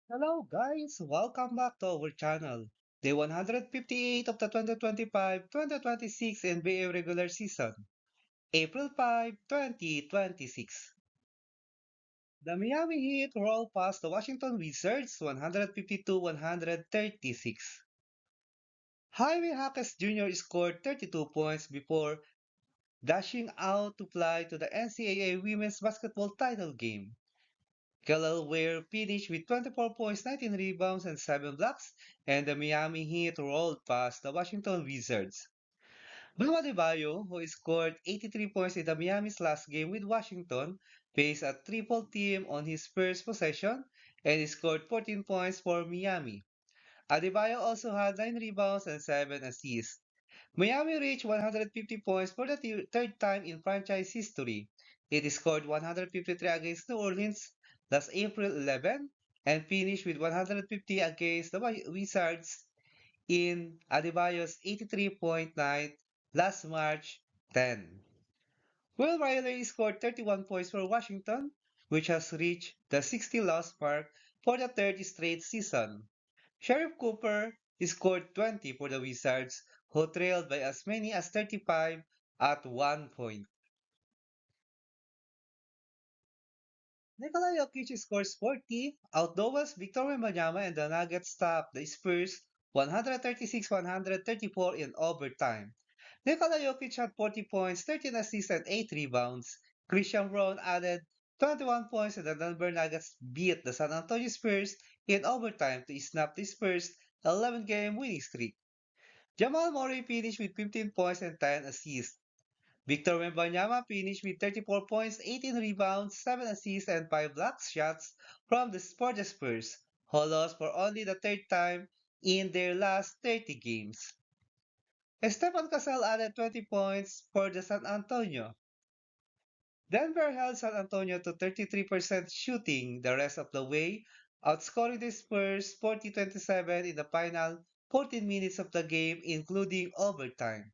Hello guys, welcome back to our channel. Day 158 of the 2025-2026 NBA regular season, April 5, 2026. The Miami Heat rolled past the Washington Wizards 152-136. Jaime Jaquez Jr. scored 32 points before dashing out to fly to the NCAA Women's Basketball title game. Kel'el Ware finished with 24 points, 19 rebounds, and 7 blocks, and the Miami Heat rolled past the Washington Wizards. Bam Adebayo, who scored 83 points in the Miami's last game with Washington, faced a triple team on his first possession and scored 14 points for Miami. Adebayo also had 9 rebounds and 7 assists. Miami reached 150 points for the third time in franchise history. It scored 153 against New Orleans last April 11 and finished with 150 against the Wizards in Adebayo's 83-point night last March 10. Will Riley scored 31 points for Washington, which has reached the 60-loss mark for the third straight season. Sheriff Cooper scored 20 for the Wizards, who trailed by as many as 35 at one point. Nikola Jokic scores 40, outduels Victor Wembanyama and the Nuggets stop the Spurs 136-134 in overtime. Nikola Jokic had 40 points, 13 assists, and 8 rebounds. Christian Braun added 21 points and the Denver Nuggets beat the San Antonio Spurs in overtime to snap the Spurs' 11-game winning streak. Jamal Murray finished with 15 points and 10 assists. Victor Wembanyama finished with 34 points, 18 rebounds, 7 assists, and 5 block shots for the Spurs, who lost for only the third time in their last 30 games. Stephen Cassell added 20 points for the San Antonio. Denver held San Antonio to 33% shooting the rest of the way, outscoring the Spurs 40-27 in the final 14 minutes of the game, including overtime.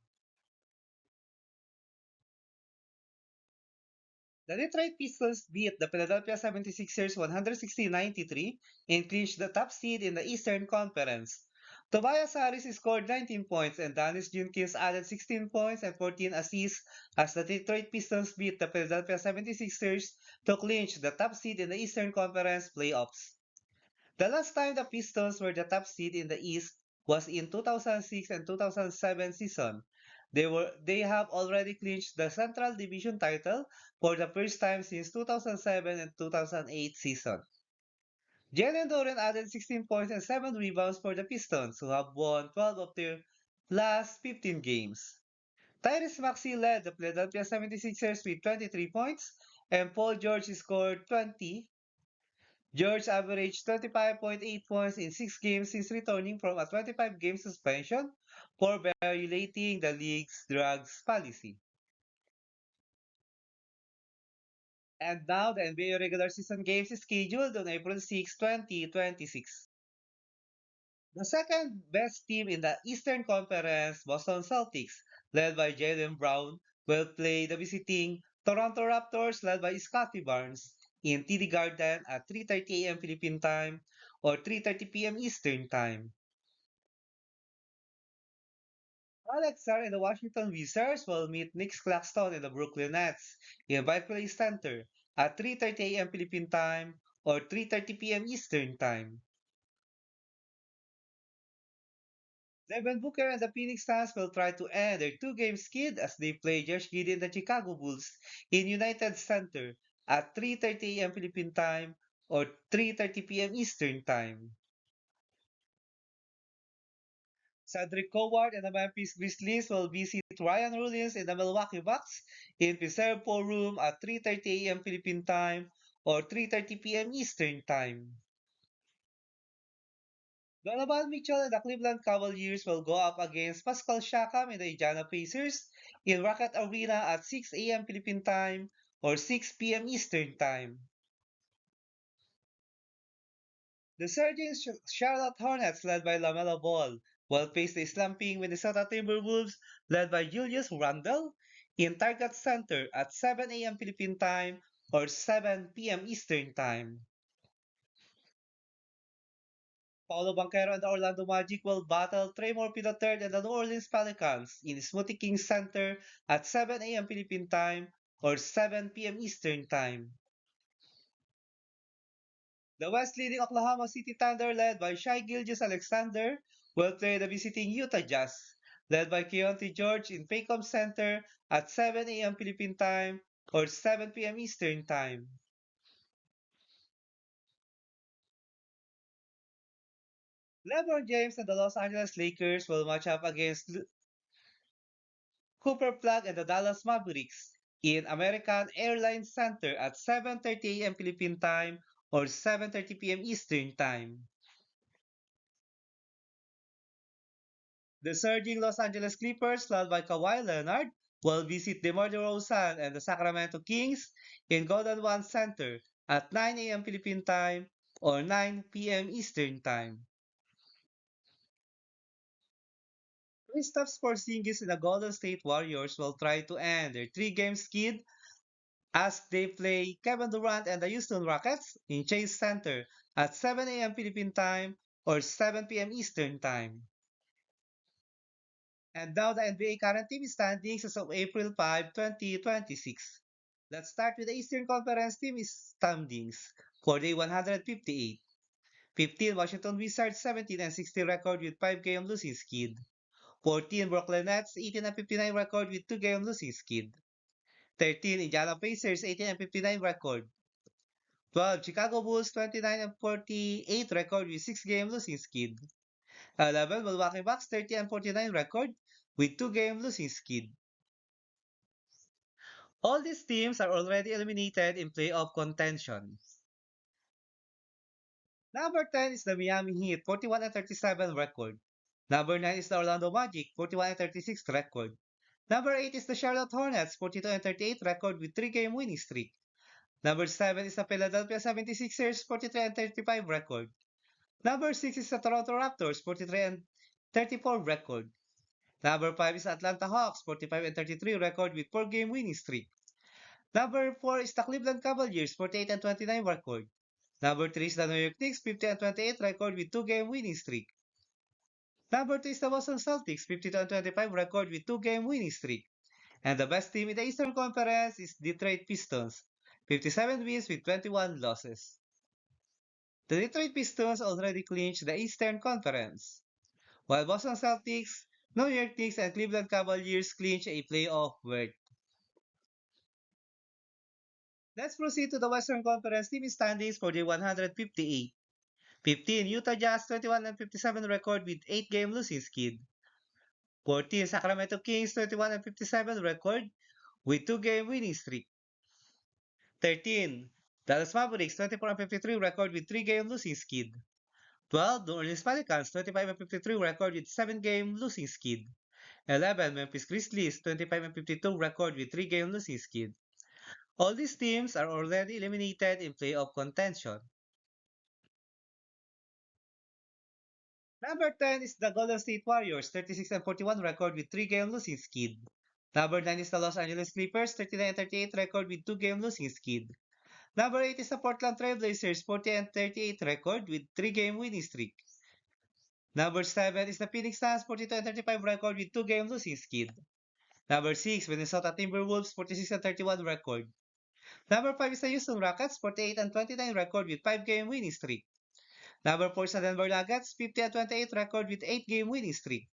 The Detroit Pistons beat the Philadelphia 76ers 160-93 and clinched the top seed in the Eastern Conference. Tobias Harris scored 19 points and Dennis Jenkins added 16 points and 14 assists as the Detroit Pistons beat the Philadelphia 76ers to clinch the top seed in the Eastern Conference playoffs. The last time the Pistons were the top seed in the East was in 2006 and 2007 season. They have already clinched the Central Division title for the first time since 2007 and 2008 season. Jalen Duren added 16 points and 7 rebounds for the Pistons, who have won 12 of their last 15 games. Tyrese Maxey led the Philadelphia 76ers with 23 points, and Paul George scored 20. George averaged 25.8 points in 6 games since returning from a 25-game suspension for violating the league's drugs policy. And now the NBA regular season games is scheduled on April 6, 2026. The second best team in the Eastern Conference, Boston Celtics, led by Jaylen Brown, will play the visiting Toronto Raptors, led by Scottie Barnes, in TD Garden at 3:30 a.m. Philippine time or 3:30 p.m. Eastern time. Alex Sarr and the Washington Wizards will meet Nick Claxton and the Brooklyn Nets in Barclays Center at 3:30 a.m. Philippine time or 3:30 p.m. Eastern time. Devin Booker and the Phoenix Suns will try to end their two-game skid as they play Josh Giddey and the Chicago Bulls in United Center at 3:30 a.m. Philippine time or 3:30 p.m. Eastern time. Cedric Coward and the Memphis Grizzlies will visit Ryan Rollins and the Milwaukee Bucks in Preserve Forum at 3:30 a.m. Philippine time or 3:30 p.m. Eastern time. Donovan Mitchell and the Cleveland Cavaliers will go up against Pascal Siakam and the Indiana Pacers in Rocket Arena at 6 a.m. Philippine time or 6 p.m. Eastern time. The surging Charlotte Hornets, led by LaMelo Ball, will face the slumping Minnesota Timberwolves, led by Julius Randle, in Target Center at 7 a.m. Philippine time or 7 p.m. Eastern time. Paolo Banchero and the Orlando Magic will battle Trey Morphy III and the New Orleans Pelicans in Smoothie King Center at 7 a.m. Philippine time or 7 p.m. Eastern time. The West leading Oklahoma City Thunder, led by Shai Gilgeous-Alexander, will play the visiting Utah Jazz, led by Keontae George in Paycom Center at 7 a.m. Philippine time or 7 p.m. Eastern time. LeBron James and the Los Angeles Lakers will match up against Cooper Flag and the Dallas Mavericks in American Airlines Center at 7:30 a.m. Philippine time or 7:30 p.m. Eastern time. The surging Los Angeles Clippers, led by Kawhi Leonard, will visit DeMar DeRozan and the Sacramento Kings in Golden One Center at 9 a.m. Philippine time or 9 p.m. Eastern time. Kristaps Porzingis and the Golden State Warriors will try to end their three-game skid as they play Kevin Durant and the Houston Rockets in Chase Center at 7 a.m. Philippine time or 7 p.m. Eastern time. And now the NBA current team standings as of April 5, 2026. Let's start with the Eastern Conference team standings for day 158. 15 Washington Wizards 17 and 60 record with 5-game losing skid. 14 Brooklyn Nets 18 and 59 record with 2-game losing skid. 13 Indiana Pacers 18 and 59 record. 12 Chicago Bulls 29 and 48 record with 6-game losing skid. 11 Milwaukee Bucks 30 and 49 record with 2-game losing skid. All these teams are already eliminated in playoff contention. Number 10 is the Miami Heat, 41 and 37 record. Number 9 is the Orlando Magic, 41 and 36 record. Number 8 is the Charlotte Hornets, 42 and 38 record with 3-game winning streak. Number 7 is the Philadelphia 76ers, 43 and 35 record. Number 6 is the Toronto Raptors, 43 and 34 record. Number 5 is Atlanta Hawks, 45 and 33 record with 4-game winning streak. Number 4 is the Cleveland Cavaliers, 48 and 29 record. Number 3 is the New York Knicks, 50 and 28 record with 2-game winning streak. Number 2 is the Boston Celtics, 52 and 25 record with 2-game winning streak. And the best team in the Eastern Conference is Detroit Pistons, 57 wins with 21 losses. The Detroit Pistons already clinched the Eastern Conference, while Boston Celtics, New York Knicks, and Cleveland Cavaliers clinch a playoff berth. Let's proceed to the Western Conference team standings for the 158. 15 Utah Jazz 21 and 57 record with 8-game losing skid. 14 Sacramento Kings 21 and 57 record with 2-game winning streak. 13 Dallas Mavericks 24 and 53 record with 3-game losing skid. 12 New Orleans Pelicans 25 and 53 record with 7-game losing skid. 11 Memphis Grizzlies 25 and 52 record with 3-game losing skid. All these teams are already eliminated in playoff contention. Number 10 is the Golden State Warriors, 36 and 41 record with 3-game losing skid. Number 9 is the Los Angeles Clippers, 39 and 38 record with 2-game losing skid. Number 8 is the Portland Trail Blazers, 40 and 38 record with 3-game winning streak. Number 7 is the Phoenix Suns, 42 and 35 record with 2-game losing skid. Number 6, Minnesota Timberwolves, 46 and 31 record. Number 5 is the Houston Rockets, 48 and 29 record with 5-game winning streak. Number 4 is the Denver Nuggets, 50 and 28 record with 8-game winning streak.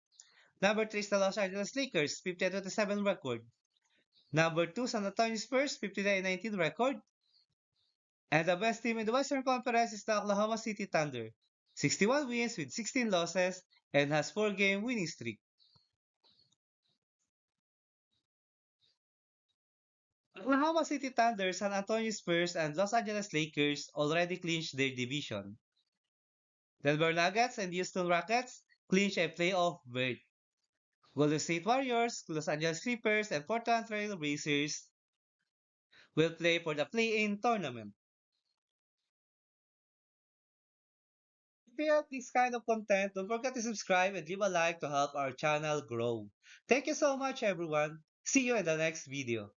Number 3 is the Los Angeles Lakers, 50 and 27 record. Number 2, San Antonio Spurs, 59 and 19 record. And the best team in the Western Conference is the Oklahoma City Thunder, 61 wins with 16 losses and has 4-game winning streak. Oklahoma City Thunder, San Antonio Spurs, and Los Angeles Lakers already clinched their division. Denver Nuggets and Houston Rockets clinch a playoff berth. Golden State Warriors, Los Angeles Clippers, and Portland Trail Blazers will play for the play-in tournament. If you like this kind of content, don't forget to subscribe and leave a like to help our channel grow. Thank you so much, everyone. See you in the next video.